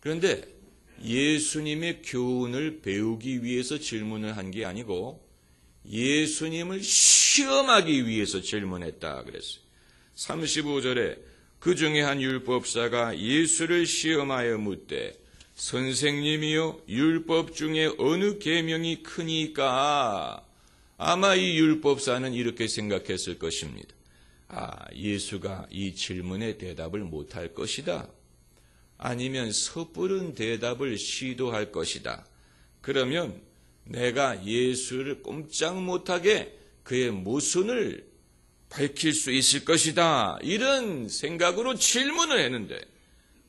그런데 예수님의 교훈을 배우기 위해서 질문을 한 게 아니고 예수님을 시험하기 위해서 질문했다 그랬어요. 35절에 그 중에 한 율법사가 예수를 시험하여 묻되 선생님이요 율법 중에 어느 계명이 크니까? 아마 이 율법사는 이렇게 생각했을 것입니다. 예수가 이 질문에 대답을 못할 것이다. 아니면 섣부른 대답을 시도할 것이다. 그러면 내가 예수를 꼼짝 못하게 그의 모순을 밝힐 수 있을 것이다. 이런 생각으로 질문을 했는데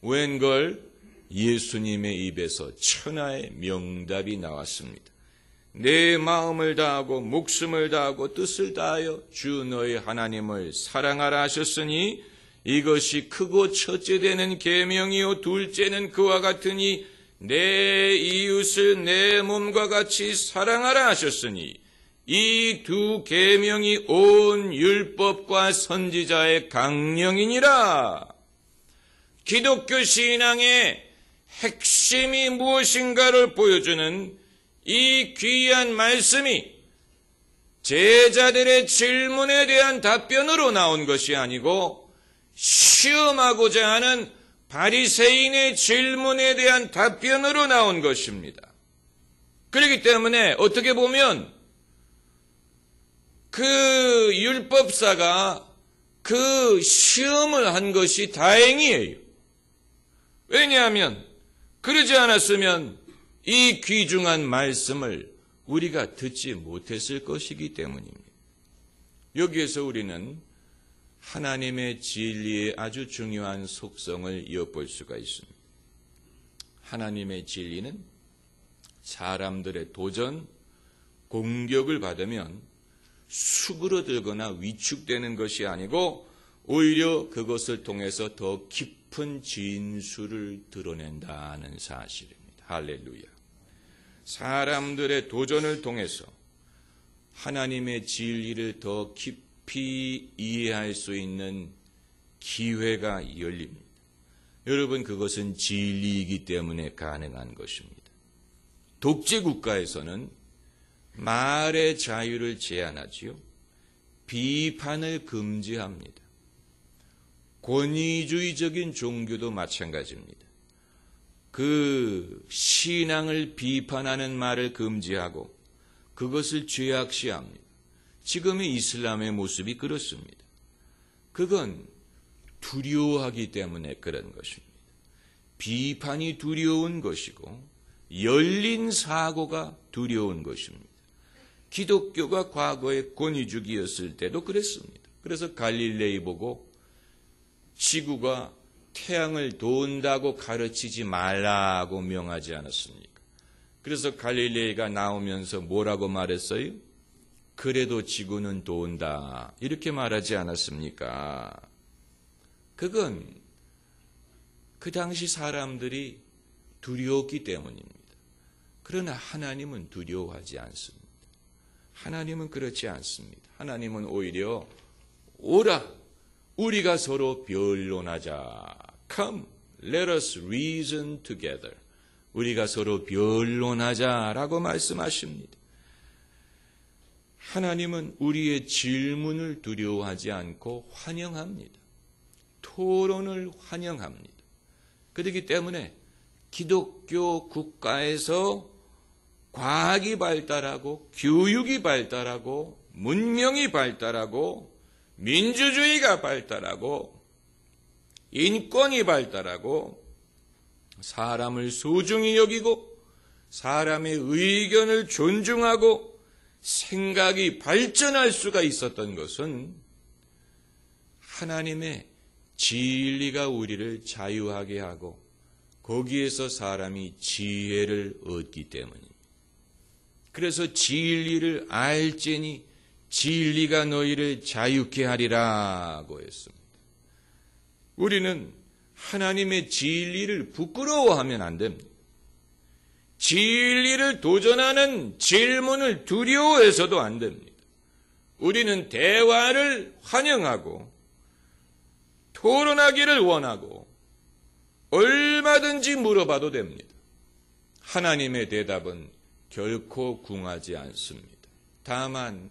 웬걸 예수님의 입에서 천하의 명답이 나왔습니다. 내 마음을 다하고 목숨을 다하고 뜻을 다하여 주 너희 하나님을 사랑하라 하셨으니 이것이 크고 첫째 되는 계명이요 둘째는 그와 같으니 내 이웃을 내 몸과 같이 사랑하라 하셨으니 이 두 계명이 온 율법과 선지자의 강령이니라. 기독교 신앙의 핵심이 무엇인가를 보여주는 이 귀한 말씀이 제자들의 질문에 대한 답변으로 나온 것이 아니고 시험하고자 하는 바리새인의 질문에 대한 답변으로 나온 것입니다. 그렇기 때문에 어떻게 보면 그 율법사가 그 시험을 한 것이 다행이에요. 왜냐하면 그러지 않았으면 이 귀중한 말씀을 우리가 듣지 못했을 것이기 때문입니다. 여기에서 우리는 하나님의 진리의 아주 중요한 속성을 엿볼 수가 있습니다. 하나님의 진리는 사람들의 도전, 공격을 받으면 수그러들거나 위축되는 것이 아니고 오히려 그것을 통해서 더 깊은 진수를 드러낸다는 사실입니다. 할렐루야. 사람들의 도전을 통해서 하나님의 진리를 더 깊이 이해할 수 있는 기회가 열립니다. 여러분, 그것은 진리이기 때문에 가능한 것입니다. 독재 국가에서는 말의 자유를 제한하지요. 비판을 금지합니다. 권위주의적인 종교도 마찬가지입니다. 그 신앙을 비판하는 말을 금지하고 그것을 죄악시합니다. 지금의 이슬람의 모습이 그렇습니다. 그건 두려워하기 때문에 그런 것입니다. 비판이 두려운 것이고 열린 사고가 두려운 것입니다. 기독교가 과거에 권위주기였을 때도 그랬습니다. 그래서 갈릴레이 보고 지구가 태양을 돈다고 가르치지 말라고 명하지 않았습니까? 그래서 갈릴레이가 나오면서 뭐라고 말했어요? 그래도 지구는 돈다. 이렇게 말하지 않았습니까? 그건 그 당시 사람들이 두려웠기 때문입니다. 그러나 하나님은 두려워하지 않습니다. 하나님은 그렇지 않습니다. 하나님은 오히려 오라, 우리가 서로 변론하자. Come, let us reason together. 우리가 서로 변론하자라고 말씀하십니다. 하나님은 우리의 질문을 두려워하지 않고 환영합니다. 토론을 환영합니다. 그렇기 때문에 기독교 국가에서 과학이 발달하고 교육이 발달하고 문명이 발달하고 민주주의가 발달하고 인권이 발달하고 사람을 소중히 여기고 사람의 의견을 존중하고 생각이 발전할 수가 있었던 것은 하나님의 진리가 우리를 자유하게 하고 거기에서 사람이 지혜를 얻기 때문입니다. 그래서 진리를 알지니 진리가 너희를 자유케 하리라고 했습니다. 우리는 하나님의 진리를 부끄러워하면 안 됩니다. 진리를 도전하는 질문을 두려워해서도 안 됩니다. 우리는 대화를 환영하고 토론하기를 원하고 얼마든지 물어봐도 됩니다. 하나님의 대답은 결코 궁하지 않습니다. 다만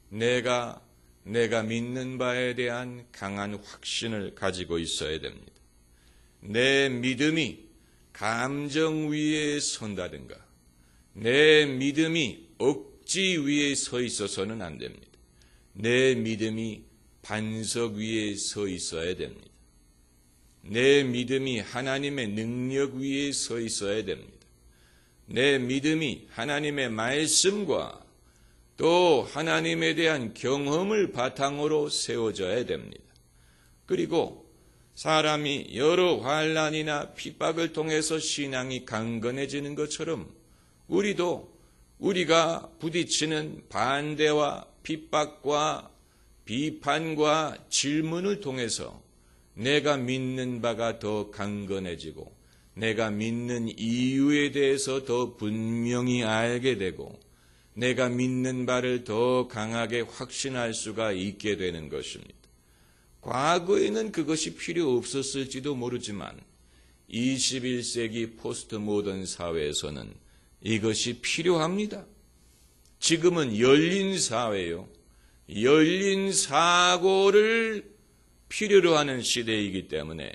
내가 믿는 바에 대한 강한 확신을 가지고 있어야 됩니다. 내 믿음이 감정 위에 선다든가 내 믿음이 억지 위에 서 있어서는 안 됩니다. 내 믿음이 반석 위에 서 있어야 됩니다. 내 믿음이 하나님의 능력 위에 서 있어야 됩니다. 내 믿음이 하나님의 말씀과 또 하나님에 대한 경험을 바탕으로 세워져야 됩니다. 그리고 사람이 여러 환난이나 핍박을 통해서 신앙이 강건해지는 것처럼 우리가 부딪히는 반대와 핍박과 비판과 질문을 통해서 내가 믿는 바가 더 강건해지고 내가 믿는 이유에 대해서 더 분명히 알게 되고 내가 믿는 바를 더 강하게 확신할 수가 있게 되는 것입니다. 과거에는 그것이 필요 없었을지도 모르지만 21세기 포스트 모던 사회에서는 이것이 필요합니다. 지금은 열린 사회요. 열린 사고를 필요로 하는 시대이기 때문에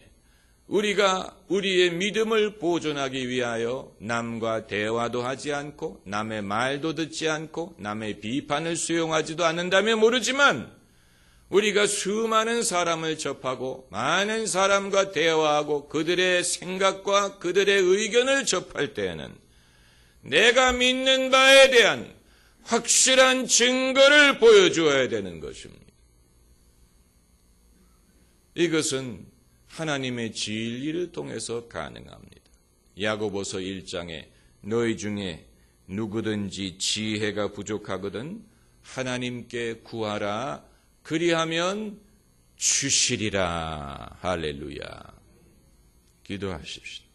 우리가 우리의 믿음을 보존하기 위하여 남과 대화도 하지 않고 남의 말도 듣지 않고 남의 비판을 수용하지도 않는다면 모르지만 우리가 수많은 사람을 접하고 많은 사람과 대화하고 그들의 생각과 그들의 의견을 접할 때에는 내가 믿는 바에 대한 확실한 증거를 보여주어야 되는 것입니다. 이것은 하나님의 진리를 통해서 가능합니다. 야고보서 1장에 너희 중에 누구든지 지혜가 부족하거든 하나님께 구하라 그리하면 주시리라. 할렐루야. 기도하십시오.